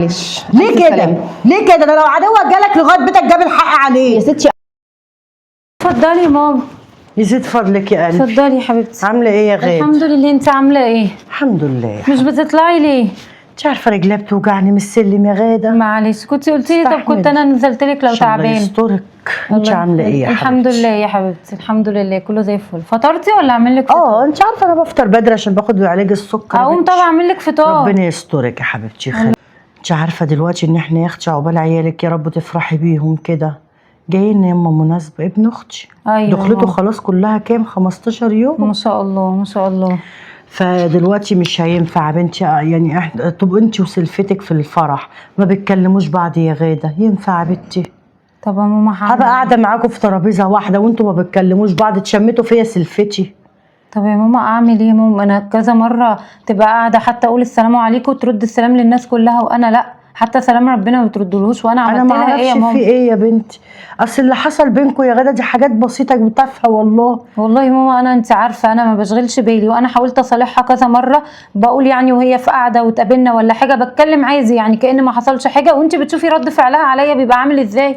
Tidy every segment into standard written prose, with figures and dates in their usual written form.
معلش ليه كده؟ ليه كده؟ ده لو عدوك جالك لغايه بيتك جاب الحق عليه يا ستي. اتفضلي يا ماما. يزيد فضلك يا قلبي. اتفضلي يا حبيبتي. عامله ايه يا غاده؟ الحمد لله، انت عامله ايه؟ الحمد لله. مش بتطلعي ليه؟ انت عارفه رجلي بتوجعني من السلم يا غاده. معلش كنت قلت لي، طب استحمل. كنت انا نزلت لك لو الله تعبان. يسترك. انت عامله ايه يا حبيبتي؟ الحمد لله يا حبيبتي، الحمد لله كله زي الفل. فطرتي ولا اعمل لك فطار؟ انت عارفه انا بفطر بدري عشان باخد علاج السكر. اقوم طبعا اعمل لك فطار. ربنا يسترك يا حبيبتي. انت عارفه دلوقتي ان احنا يا اختي عقبال عيالك يا رب تفرحي بيهم كده. جايين يما مناسبه ابن اختي. ايوه دخلته خلاص كلها كام 15 يوم. ما شاء الله ما شاء الله. فدلوقتي مش هينفع بنتي يعني احنا طب انت وسلفتك في الفرح ما بتكلموش بعض يا غاده، ينفع يا بنتي؟ طب يا ماما هبقى قاعده معاكم في ترابيزه واحده وانتوا ما بتكلموش بعض، تشمتوا فيا سلفتي. طب يا ماما اعمل ايه يا ماما؟ انا كذا مره تبقى قاعده حتى اقول السلام عليكم وترد السلام للناس كلها وانا لا، حتى سلام ربنا ما بتردلهوش. وانا انا عملت ما لها ايه يا اعرفش ماما؟ في ايه يا بنتي، اصل اللي حصل بينكم يا غاده دي حاجات بسيطه وتافهه والله. والله يا ماما انت عارفه انا ما بشغلش بالي، وانا حاولت اصالحها كذا مره، بقول يعني وهي في قاعده وتقابلنا ولا حاجه بتكلم عادي يعني كأن ما حصلش حاجه، وانت بتشوفي رد فعلها عليا بيبقى عامل ازاي.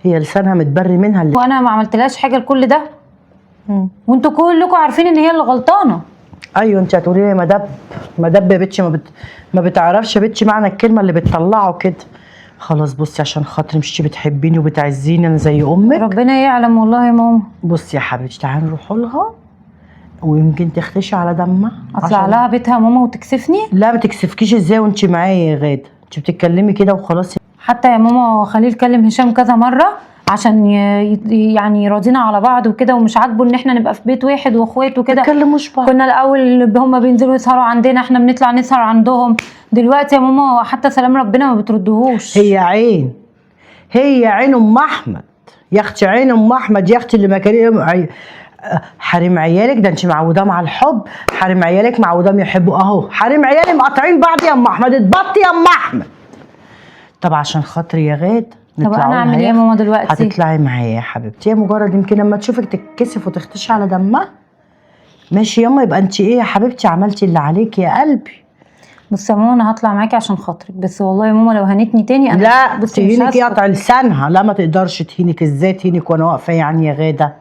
هي لسانها متبري منها اللي وانا ما عملتلهاش حاجه لكل ده. وانتوا كلكم عارفين ان هي اللي غلطانه. ايوه انت هتقولي لي مدب يا بنتي، ما بتعرفش يا بنتي معنى الكلمه اللي بتطلعه كده. خلاص بصي عشان خاطري مش بتحبيني وبتعزيني انا زي امك. ربنا يعلم والله يا ماما. بصي يا حبيبتي تعالي نروح لها ويمكن تختشي على دمها. اطلع لها بيتها يا ماما وتكسفني؟ لا ما تكسفكيش ازاي وانت معايا يا غاده، انت بتتكلمي كده وخلاص. حتى يا ماما خليل كلم هشام كذا مره عشان يعني يراضينا على بعض وكده، ومش عاجبه ان احنا نبقى في بيت واحد واخوات وكده. ما تكلموش بعض. كنا الاول هم بينزلوا يسهروا عندنا، احنا بنطلع نسهر عندهم. دلوقتي يا ماما حتى سلام ربنا ما بتردهوش. هي عين ام احمد يا اختي، عين ام احمد يا اختي اللي ما كان حريم عيالك ده انت معوده مع الحب، حريم عيالك معوده يحبوا اهو، حريم عيالي مقاطعين بعض يا ام احمد، اتبطي يا ام احمد. طب عشان خاطري يا غاد طب انا اعمل ايه يا ماما دلوقتي؟ هتطلعي معايا يا حبيبتي، هي مجرد يمكن لما تشوفك تتكسف وتختشي على دمها. ماشي ياما، يبقى انت ايه يا حبيبتي عملتي اللي عليكي يا قلبي. بصي يا ماما انا هطلع معاكي عشان خاطرك، بس والله يا ماما لو هنتني تاني انا لا تهينك يقطع لسانها، لا ما تقدرش تهينك، ازاي تهينك وانا واقفه يعني يا غاده؟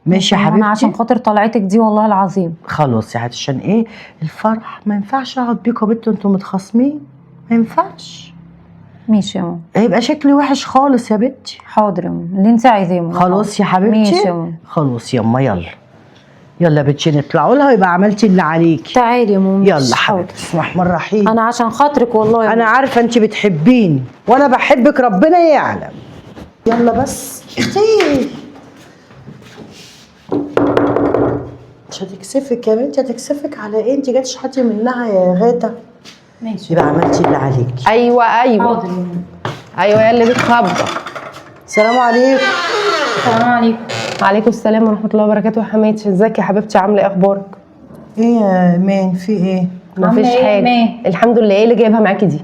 ماشي يا حبيبتي. انا عشان خاطر طلعتك دي والله العظيم. خلاص يا حبيبتي عشان ايه الفرح، ما ينفعش اقعد بيكوا يا بنتوا انتوا متخاصمين، ما ينفعش. ماشي يا ماما. هيبقى شكلي وحش خالص يا بنتي. حاضر يا ماما اللي انت عايزاه يا ماما. خلاص يا حبيبتي. ماشي يا ماما. خلاص يما يلا يلا بنتي نطلعوا لها ويبقى عملتي اللي عليكي. تعالي يا ماما. يلا حبيبتي بسم الله الرحمن الرحيم. انا عشان خاطرك والله يا انا ماما. عارفه انت بتحبيني وانا بحبك ربنا يعلم. يلا بس اختي مش هتكسفك يا بنتي، هتكسفك على ايه؟ انت جاتش حتي منها يا غاده. ماشي يبقى عملتي اللي عليكي. ايوه حاضر يا ماما. ايوه يا اللي بتخبط. السلام عليكم. السلام عليكم. وعليكم السلام ورحمه الله وبركاته. يا حماتي ازيك يا حبيبتي، عامله ايه اخبارك؟ ايه يا ايمان في ايه؟ مفيش عاملة إيه يا حاجه إيمان؟ الحمد لله. ايه اللي جايبها معاكي دي؟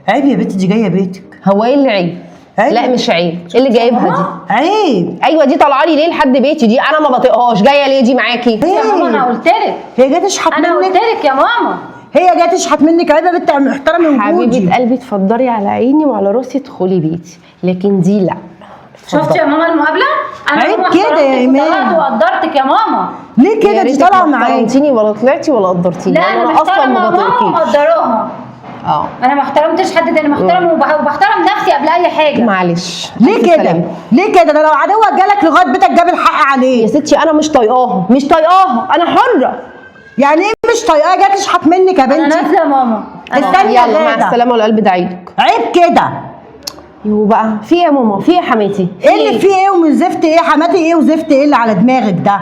عيب يا بنتي، دي جايه بيتك. هو ايه اللي عيب؟ عيب. لا مش عيب. ايه اللي جايبها دي؟ عيب. ايوه دي طالعه لي ليه لحد بيتي دي؟ انا ما بطيقهاش. جايه ليه دي معاكي؟ يا ماما انا قلت لك، هي جايه تشحت انا قلت منك، لك يا ماما. هي جايه تشحت منك. عيب يا بنتي احترمي وجودي. حبيبه قلبي اتفضلي على عيني وعلى راسي، ادخلي بيتي، لكن دي لا. شفتي يا ماما المقابله؟ انا عيب ماما كده يا احترمتك إيمان. وقدرتك يا ماما. ليه كده؟ دي طالعه معايا. قدرتيني ولا طلعتي ولا قدرتيني؟ لا انا محترمه ماما ومقدراها. انا ما احترمتش حد تاني، محترمه وبحترم نفسي قبل اي حاجه. معلش. ليه كده؟ ليه كده؟ ده لو عدوك جالك لغايه بيتك جاب الحق عليه. يا ستي انا مش طايقاها، مش طايقاها، انا حره. يعني ايه مش طايقاه؟ جايه تشحت منك يا انا بنتي. نازله يا ماما. استني يا يلا مع غاده. السلامه والقلب ده عيدك. عيب كده. يو بقى في ايه يا ماما؟ في ايه يا حماتي؟ ايه اللي فيه ايه ومن زفت ايه؟ حماتي ايه وزفت ايه اللي على دماغك ده؟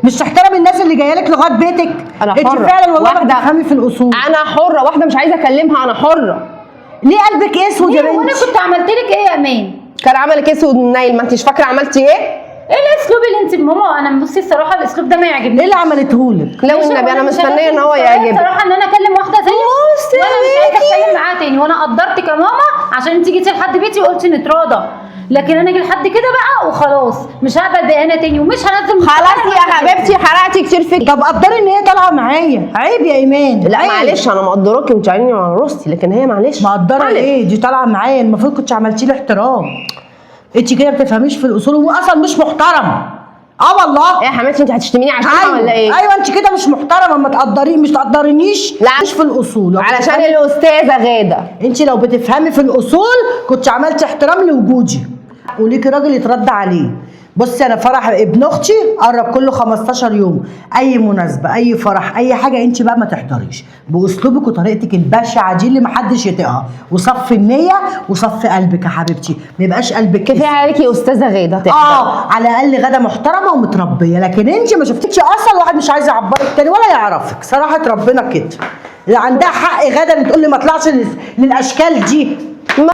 مش تحترم الناس اللي جايه لك لغايه بيتك؟ انا انت حره فعلا والله ما واحدة. بتفهمي في الاصول. انا حره، واحده مش عايزه اكلمها، انا حره. ليه قلبك اسود يا ليه؟ وانا بنتي؟ كنت عملت لك ايه يا امان؟ كان عملك اسود نايل، ما انتش فاكره عملتي ايه؟ ايه الاسلوب اللي انت ماما؟ انا بصي الصراحه الاسلوب ده ما يعجبنيش. ايه اللي عملتهولك؟ لو النبي انا مستنيه ان هو يعجبك. الصراحه ان انا اكلم واحده زيك وانا مش عايزه اتكلم معاها تاني، وانا قدرتك يا ماما عشان انت جيتي لحد بيتي وقلتي نتراضى. لكن انا اجي لحد كده بقى وخلاص مش هقبل باهانه تاني ومش هنزل خلاص يا حبيبتي حرقتي كتير فيك. طب قدري ان هي طالعه معايا، عيب يا ايمان. لا عيب. معلش انا مقدراكي وانت عيني على راسي، لكن هي معلش مقدره معلش. ايه؟ دي طالعه معايا، المفروض كنتش عملتي لي احترام. انت كده بتفهميش في الاصول واصلا مش محترمه. والله ايه يا حماتي انت هتشتميني عشان ولا ايه؟ ايوه انت كده مش محترمه، ما مش تقدرينيش. لا. مش في الاصول. لو علشان بتفهمي- الاستاذه غاده. انت لو بتفهمي في الاصول كنت عملتي احترام لوجودي وليكي راجل يترد عليه. بصي انا فرح ابن اختي قرب كله 15 يوم، اي مناسبه اي فرح اي حاجه انت بقى ما تحضريش باسلوبك وطريقتك البشعه دي اللي محدش يطيقها، وصفي النيه وصفي قلبك يا حبيبتي، ما يبقاش قلبك كفايه عليكي يا استاذه غاده تحضر. على الاقل غدا محترمه ومتربيه، لكن انت ما شفتكش اصلا، واحد مش عايز يعبرك تاني ولا يعرفك صراحه ربنا كده. اللي عندها حق غدا تقول لي ما اطلعش للاشكال دي.